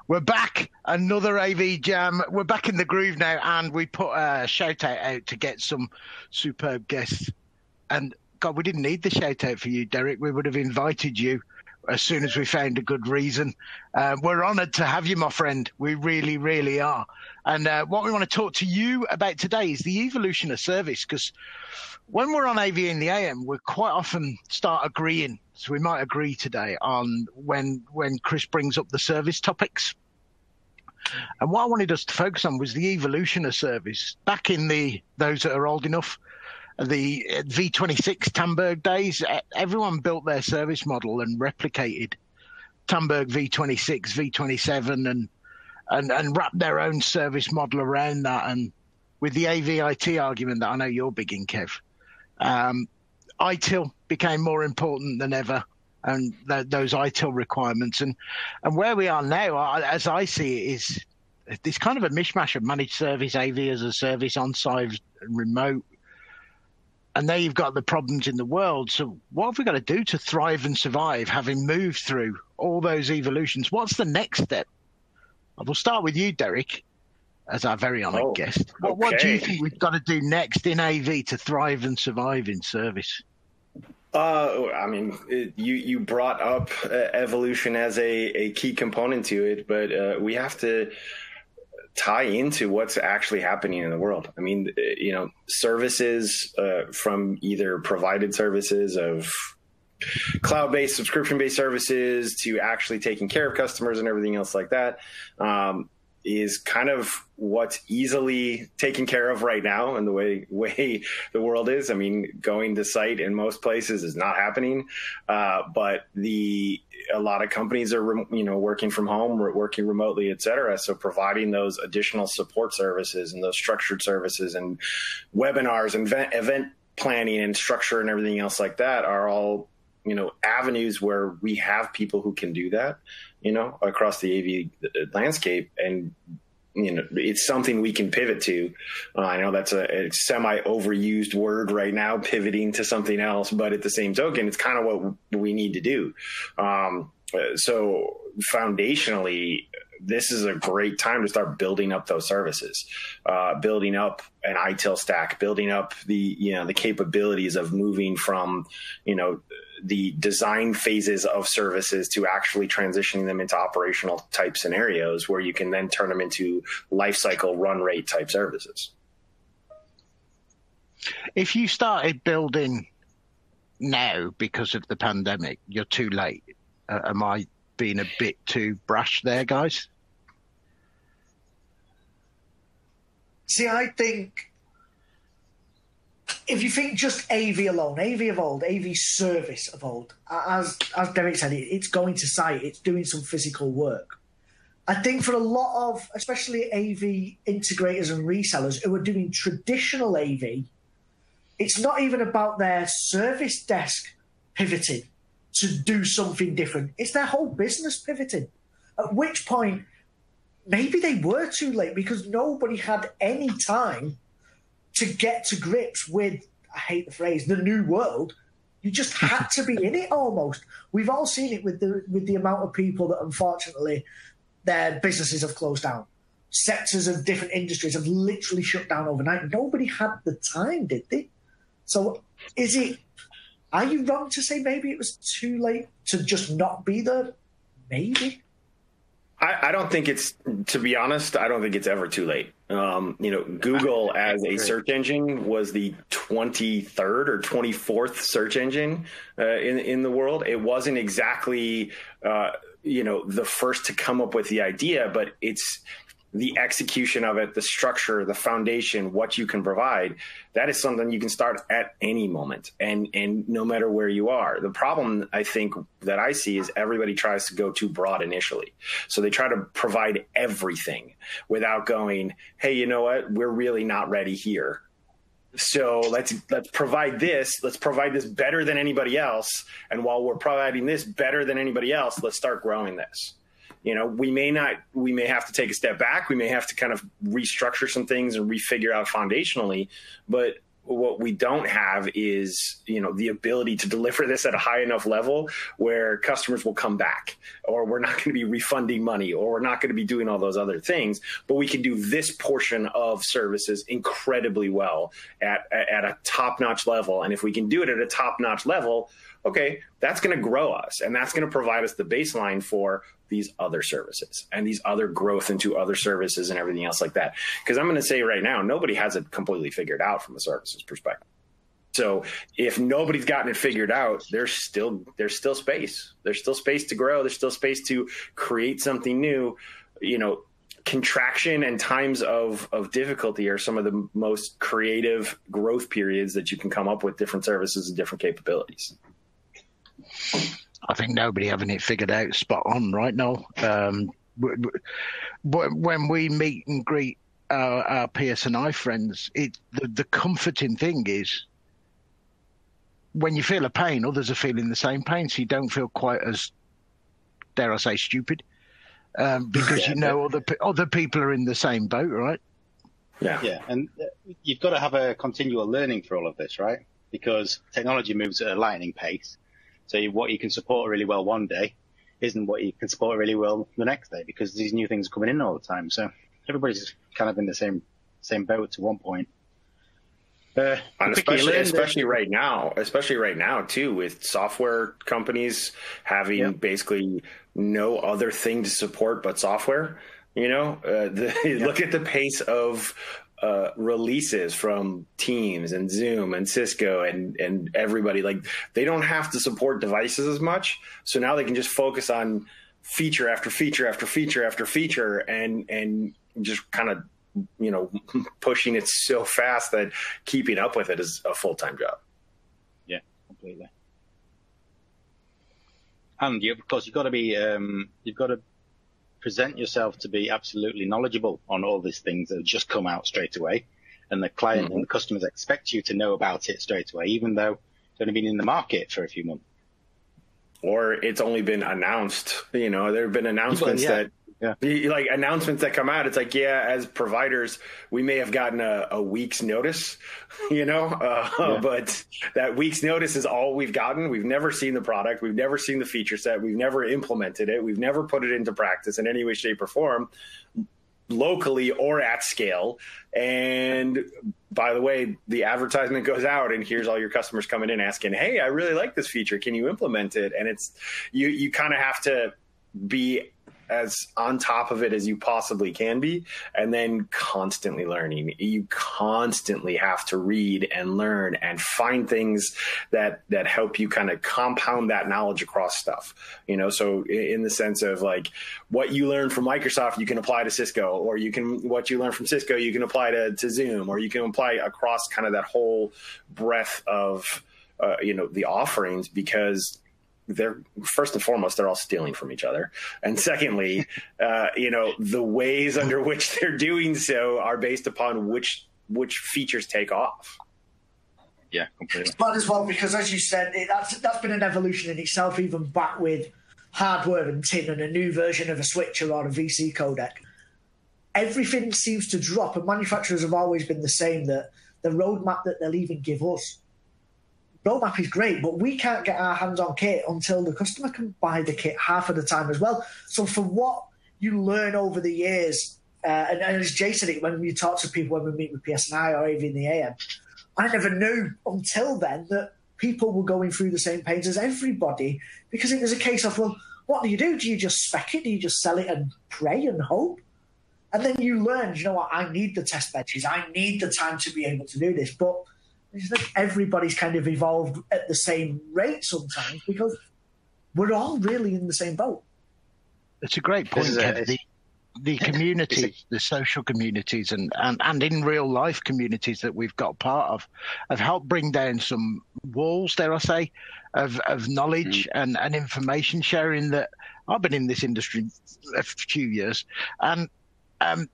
We're back, another AV Jam. We're back in the groove now, and we put a shout out to get some superb guests. And God, we didn't need the shout out for you, Derrick. We would have invited you as soon as we found a good reason. We're honoured to have you, my friend. We really, really are. And what we want to talk to you about today is the evolution of service, because when we're on AV in the AM, we quite often start agreeing. So we might agree today on when Chris brings up the service topics. And what I wanted us to focus on was the evolution of service. Back in those that are old enough, the V26 Tamberg days, everyone built their service model and replicated Tamberg V26, V27, and wrapped their own service model around that. And with the AVIT argument that I know you're big in, Kev, ITIL became more important than ever, and those ITIL requirements. And where we are now, as I see it, is this kind of a mishmash of managed service, AV as a service, on-site, remote. And there you've got the problems in the world. So what have we got to do to thrive and survive, having moved through all those evolutions? What's the next step? We'll start with you, Derrick, as our very honoured guest. What do you think we've got to do next in AV to thrive and survive in service? I mean, you brought up evolution as a key component to it, but we have to tie into what's actually happening in the world. I mean, services from either provided services of cloud-based, subscription-based services to actually taking care of customers and everything else like that is kind of what's easily taken care of right now and the way the world is. I mean, going to site in most places is not happening, but a lot of companies are working from home, working remotely, et cetera. So providing those additional support services and those structured services and webinars and event planning and structure and everything else like that are all avenues where we have people who can do that, across the AV landscape. And, it's something we can pivot to. I know that's a semi overused word right now, pivoting to something else, but at the same token, it's kind of what we need to do. So foundationally, this is a great time to start building up those services, building up an ITIL stack, building up the capabilities of moving from, the design phases of services to actually transitioning them into operational type scenarios where you can then turn them into lifecycle run rate type services. If you started building now because of the pandemic, you're too late. Am I being a bit too brash there, guys? See, I think if you think just AV alone, AV of old, AV service of old, as Derrick said, it's going to site, it's doing some physical work. I think for a lot of, especially AV integrators and resellers who are doing traditional AV, it's not even about their service desk pivoting to do something different. It's their whole business pivoting. At which point, maybe they were too late because nobody had any time to get to grips with, I hate the phrase, the new world. You just had to be in it almost. We've all seen it with the amount of people that unfortunately their businesses have closed down. Sectors of different industries have literally shut down overnight. Nobody had the time, did they? So are you wrong to say maybe it was too late to just not be there? Maybe. I don't think to be honest, I don't think it's ever too late. Google as a search engine was the 23rd or 24th search engine in the world. It wasn't exactly, the first to come up with the idea, but it's the execution of it, the structure, the foundation, what you can provide. That is something you can start at any moment and no matter where you are. The problem I think that I see is everybody tries to go too broad initially. So they try to provide everything without going, hey, you know what? We're really not ready here. So let's provide this. Let's provide this better than anybody else. And while we're providing this better than anybody else, let's start growing this. We may have to take a step back. We may have to kind of restructure some things and refigure out foundationally, but what we don't have is, the ability to deliver this at a high enough level where customers will come back, or we're not going to be refunding money, or we're not going to be doing all those other things. But we can do this portion of services incredibly well at a top-notch level. And if we can do it at a top-notch level, okay, that's going to grow us, and that's going to provide us the baseline for these other services and these other growth into other services and everything else like that. Because I'm going to say right now, nobody has it completely figured out from a services perspective. So if nobody's gotten it figured out, there's still space. There's still space to grow. There's still space to create something new. Contraction and times of difficulty are some of the most creative growth periods that you can come up with different services and different capabilities. I think nobody having it figured out spot on right now. When we meet and greet our PSNI friends, the comforting thing is when you feel a pain, others are feeling the same pain, so you don't feel quite as, dare I say, stupid, because other people are in the same boat, right? Yeah, and you've got to have a continual learning for all of this, right? Because technology moves at a lightning pace. So what you can support really well one day isn't what you can support really well the next day, because these new things are coming in all the time. So everybody's kind of in the same boat to one point. And especially right now too, with software companies having basically no other thing to support but software. Look at the pace of releases from Teams and Zoom and Cisco and everybody. Like, they don't have to support devices as much, so now they can just focus on feature after feature after feature after feature and just kind of pushing it so fast that keeping up with it is a full-time job. Yeah, completely. And of course you've got to present yourself to be absolutely knowledgeable on all these things that have just come out straight away, and the client and the customers expect you to know about it straight away, even though it's only been in the market for a few months, or it's only been announced. There have been announcements announcements that come out. It's like, as providers, we may have gotten a week's notice, but that week's notice is all we've gotten. We've never seen the product. We've never seen the feature set. We've never implemented it. We've never put it into practice in any way, shape, or form, locally or at scale. And by the way, the advertisement goes out, and here's all your customers coming in asking, hey, I really like this feature. Can you implement it? And it's, you kind of have to be as on top of it as you possibly can be, and then constantly learning. You constantly have to read and learn and find things that help you kind of compound that knowledge across stuff. So in the sense of like, what you learn from Microsoft, you can apply to Cisco, or what you learn from Cisco, you can apply to Zoom, or you can apply across kind of that whole breadth of the offerings, because they're, first and foremost, they're all stealing from each other. And secondly, the ways under which they're doing so are based upon which features take off. Yeah, completely. But as well, because as you said, that's been an evolution in itself, even back with hardware and tin and a new version of a switcher or a VC codec. Everything seems to drop, and manufacturers have always been the same, that the roadmap that they'll even give us, roadmap is great, but we can't get our hands on kit until the customer can buy the kit half of the time as well. So for what you learn over the years, and as Jay said it, when we talk to people, when we meet with PSNI or even the AM, I never knew until then that people were going through the same pains as everybody, because it was a case of, well, what do? Do you just spec it? Do you just sell it and pray and hope? And then you learn, you know what, I need the test benches. I need the time to be able to do this. But everybody's kind of evolved at the same rate sometimes, because we're all really in the same boat. It's a great point, Kev. The communities, the social communities and in real life communities that we've got part of have helped bring down some walls, dare I say, of knowledge and information sharing. That I've been in this industry a few years, and the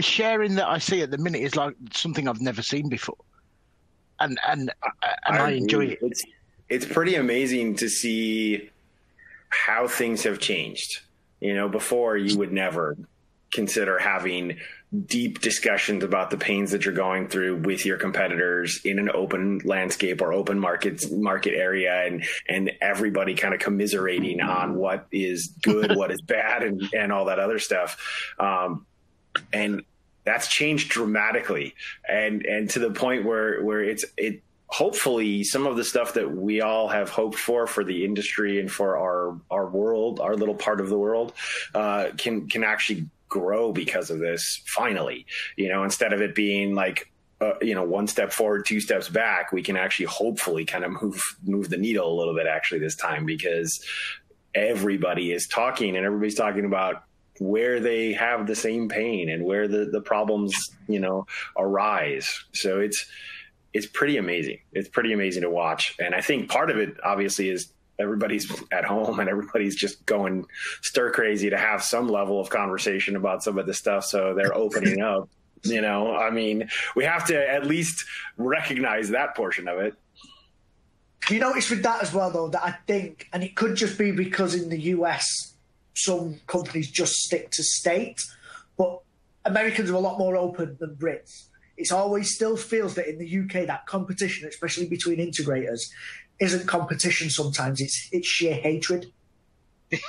sharing that I see at the minute is like something I've never seen before, and I enjoy it. It's pretty amazing to see how things have changed. Before, you would never consider having deep discussions about the pains that you're going through with your competitors in an open landscape or open market area, and everybody kind of commiserating on what is good, what is bad, and all that other stuff. And that's changed dramatically, and to the point where it hopefully some of the stuff that we all have hoped for the industry and for our world, our little part of the world, can actually grow because of this. Finally, instead of it being like, one step forward, two steps back, we can actually hopefully kind of move the needle a little bit actually this time, because everybody is talking and everybody's talking about where they have the same pain and where the problems, arise. So it's pretty amazing. It's pretty amazing to watch. And I think part of it obviously is everybody's at home and everybody's just going stir crazy to have some level of conversation about some of this stuff. So they're opening up, I mean, we have to at least recognize that portion of it. You notice with that as well, though, that I think, and it could just be because in the US, some companies just stick to state, but Americans are a lot more open than Brits. It's always still feels that in the UK, that competition, especially between integrators, isn't competition sometimes. It's sheer hatred. We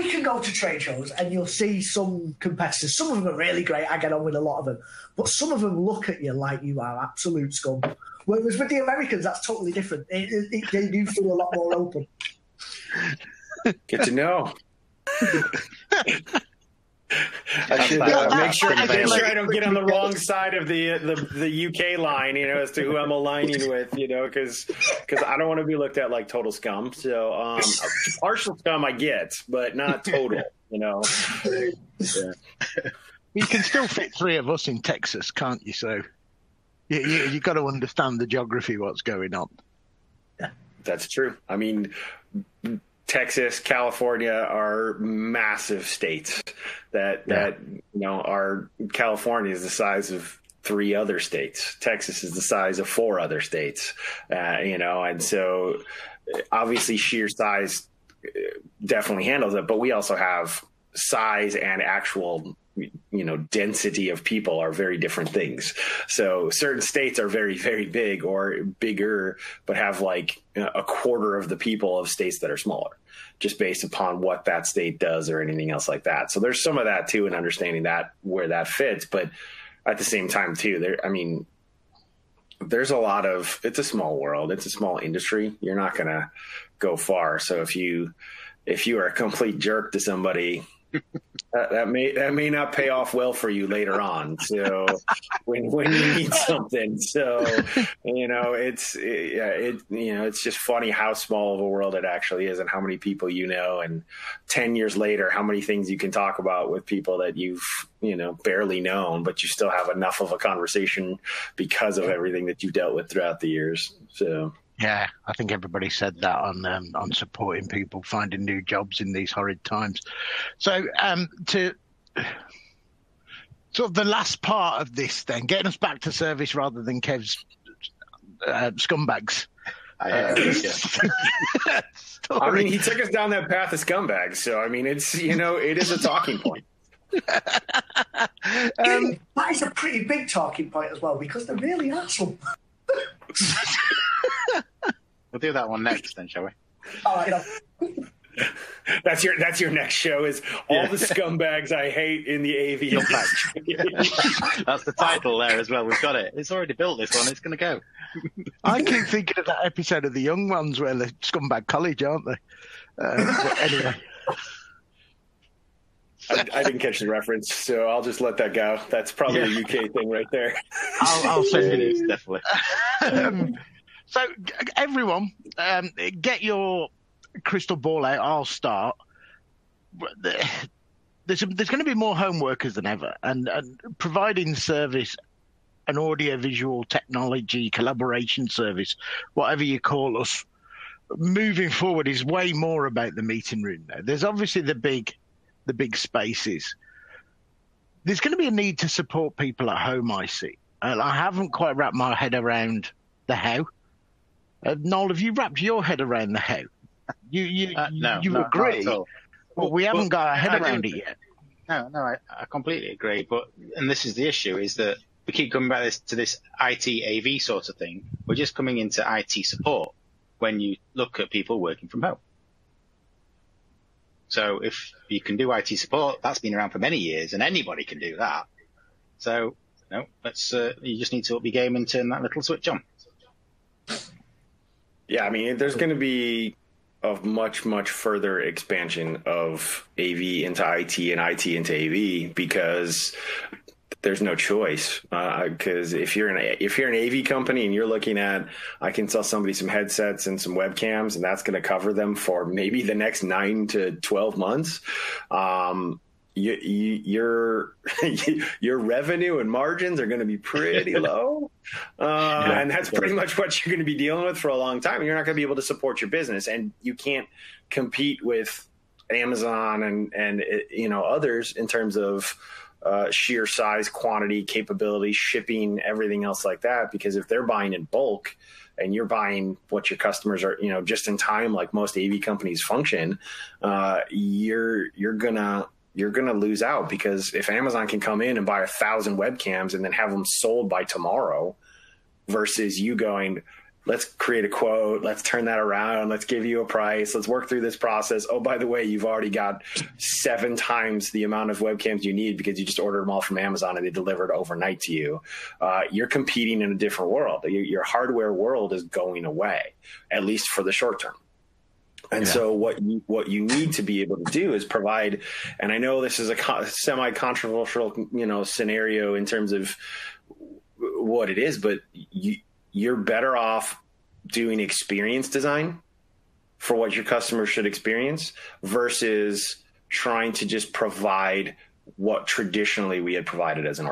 can go to trade shows and you'll see some competitors. Some of them are really great. I get on with a lot of them. But some of them look at you like you are absolute scum. Whereas with the Americans, that's totally different. They do feel a lot more open. Good to know. I should make sure I don't get on the wrong side of the UK line, as to who I'm aligning with, because I don't want to be looked at like total scum. So partial scum I get, but not total. Yeah. You can still fit three of us in Texas, can't you? So you got to understand the geography, what's going on. That's true. I mean, Texas, California are massive states that are. California is the size of 3 other states. Texas is the size of 4 other states, and so obviously sheer size definitely handles it, but we also have size and actual density of people are very different things. So certain states are very, very big or bigger, but have like a quarter of the people of states that are smaller, just based upon what that state does or anything else like that. So there's some of that too, and understanding that where that fits. But at the same time too, there's a lot of, it's a small world. It's a small industry. You're not going to go far. So if you are a complete jerk to somebody, that may not pay off well for you later on. So when you need something, so it's just funny how small of a world it actually is, and how many people and 10 years later, how many things you can talk about with people that you've barely known, but you still have enough of a conversation because of everything that you've dealt with throughout the years. So. Yeah, I think everybody said that on supporting people finding new jobs in these horrid times. So to sort of the last part of this then, getting us back to service rather than Kev's scumbags. I mean, he took us down that path of scumbags. So, I mean, it's, it is a talking point. That is a pretty big talking point as well, because there really are some. We'll do that one next, then, shall we? All right. That's your next show, is all the scumbags I hate in the AV industry. That's the title there as well. We've got it. It's already built, this one. It's going to go. I keep thinking of that episode of The Young Ones where they're scumbag college, aren't they? But anyway. I didn't catch the reference, so I'll just let that go. That's probably a UK thing right there. I'll send it is, definitely. So everyone, get your crystal ball out. I'll start. There's going to be more home workers than ever, and providing service, an audio-visual technology collaboration service, whatever you call us, moving forward is way more about the meeting room now. There's obviously the big spaces. There's going to be a need to support people at home, I see. And I haven't quite wrapped my head around the how. Noel, have you wrapped your head around the how? You no, agree? not at all. But we haven't got our head I around do- it yet. No, I completely agree. And this is the issue, is that we keep coming back to this IT AV sort of thing. We're just coming into IT support when you look at people working from home. So if you can do IT support, that's been around for many years, and anybody can do that. So, you just need to up your game and turn that little switch on. Yeah, I mean, there's going to be a much, much further expansion of AV into IT and IT into AV because there's no choice. Because if you're an AV company and you're looking at, I can sell somebody some headsets and some webcams, and that's going to cover them for maybe the next 9 to 12 months. Your revenue and margins are going to be pretty low. And that's pretty much what you're going to be dealing with for a long time. You're not going to be able to support your business, and you can't compete with Amazon and others in terms of sheer size, quantity, capability, shipping, everything else like that. Because if they're buying in bulk and you're buying what your customers are, just in time, like most AV companies function, you're gonna lose out, because if Amazon can come in and buy 1,000 webcams and then have them sold by tomorrow, versus you going, let's create a quote, let's turn that around, let's give you a price, let's work through this process. Oh, by the way, you've already got 7 times the amount of webcams you need because you just ordered them all from Amazon and they delivered overnight to you. You're competing in a different world. Your hardware world is going away, at least for the short term. And so what you need to be able to do is provide, and I know this is a semi-controversial, scenario in terms of what it is, but you're better off doing experience design for what your customers should experience versus trying to just provide what traditionally we had provided as an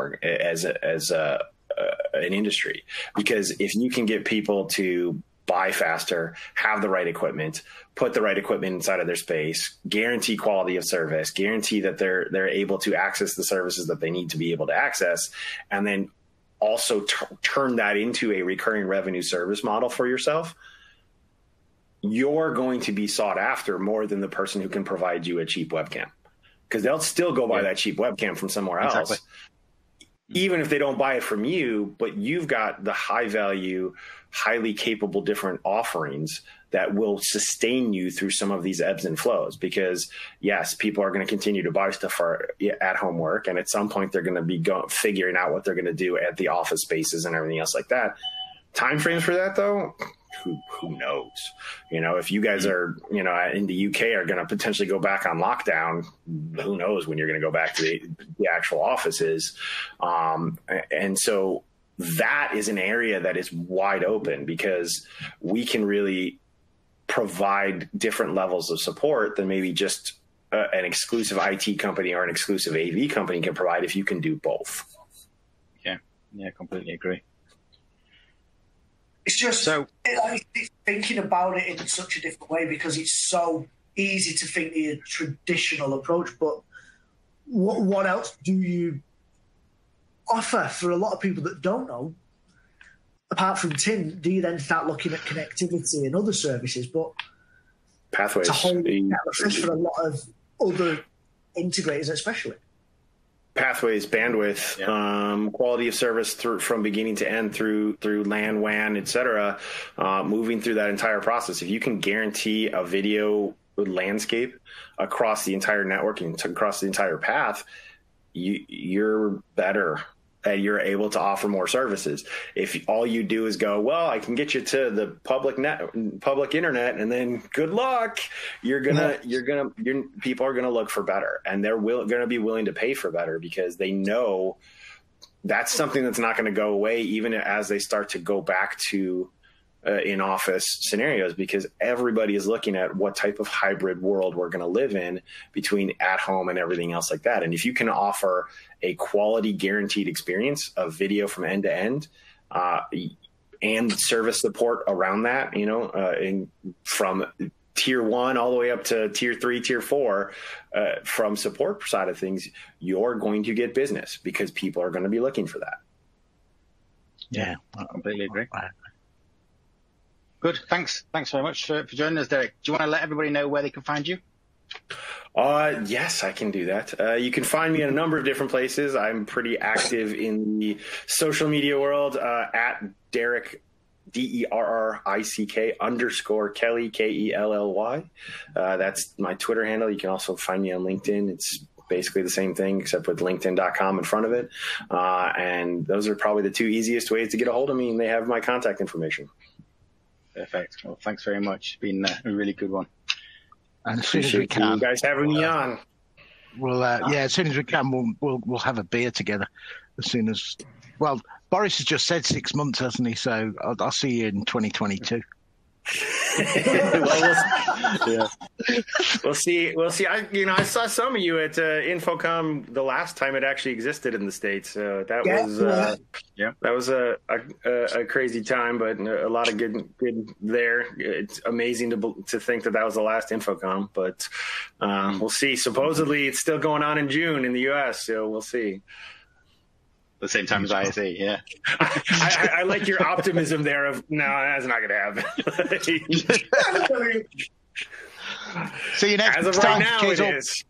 industry. Because if you can get people to buy faster, have the right equipment, put the right equipment inside of their space, guarantee quality of service, guarantee that they're able to access the services that they need to be able to access, and then also turn that into a recurring revenue service model for yourself, you're going to be sought after more than the person who can provide you a cheap webcam, because they'll still go buy that cheap webcam from somewhere else, even if they don't buy it from you. But you've got the high value, highly capable different offerings that will sustain you through some of these ebbs and flows. Because yes, people are going to continue to buy stuff for at home work, and at some point they're going to be figuring out what they're going to do at the office spaces and everything else like that. Timeframes for that, though, who knows? If you guys are, in the UK are going to potentially go back on lockdown, who knows when you're going to go back to the actual offices. And so that is an area that is wide open, because we can really provide different levels of support than maybe just an exclusive IT company or an exclusive AV company can provide, if you can do both. Yeah, completely agree. It's just it's thinking about it in such a different way, because it's so easy to think the traditional approach. But what else do you offer for a lot of people that don't know? Apart from TIN, do you then start looking at connectivity and other services? But Pathways. It's a whole for a lot of other integrators, especially. Pathways, bandwidth, quality of service from beginning to end through LAN, WAN, et cetera, moving through that entire process. If you can guarantee a video landscape across the entire network and across the entire path, you're better. You're able to offer more services. If all you do is go, well, I can get you to the public internet, and then good luck. People are gonna look for better, and they're going to be willing to pay for better, because they know that's something that's not going to go away, even as they start to go back to in-office scenarios, because everybody is looking at what type of hybrid world we're going to live in between at home and everything else like that. And if you can offer a quality guaranteed experience of video from end to end, and service support around that, from tier 1 all the way up to tier 3, tier 4, from support side of things, you're going to get business, because people are going to be looking for that. Yeah, I completely agree. Good. Thanks very much for joining us, Derrick. Do you want to let everybody know where they can find you? Yes, I can do that. You can find me in a number of different places. I'm pretty active in the social media world at Derrick, DERRICK _Kelly, KELLY. That's my Twitter handle. You can also find me on LinkedIn. It's basically the same thing except with LinkedIn.com in front of it. And those are probably the two easiest ways to get a hold of me, and they have my contact information. Perfect. Well, thanks very much. It's been a really good one. And as soon as we can, you guys having me on. We'll as soon as we can, we'll have a beer together. As soon as, well, Boris has just said 6 months, hasn't he? So I'll see you in 2022. We'll see. I saw some of you at Infocom the last time it actually existed in the States. So that was a crazy time, but a lot of good there. It's amazing to think that was the last Infocom, but we'll see. Supposedly it's still going on in June in the US, so we'll see. The same time as ISE, yeah. I like your optimism there of, no, that's not going to happen. See you next time. As of right now, it is.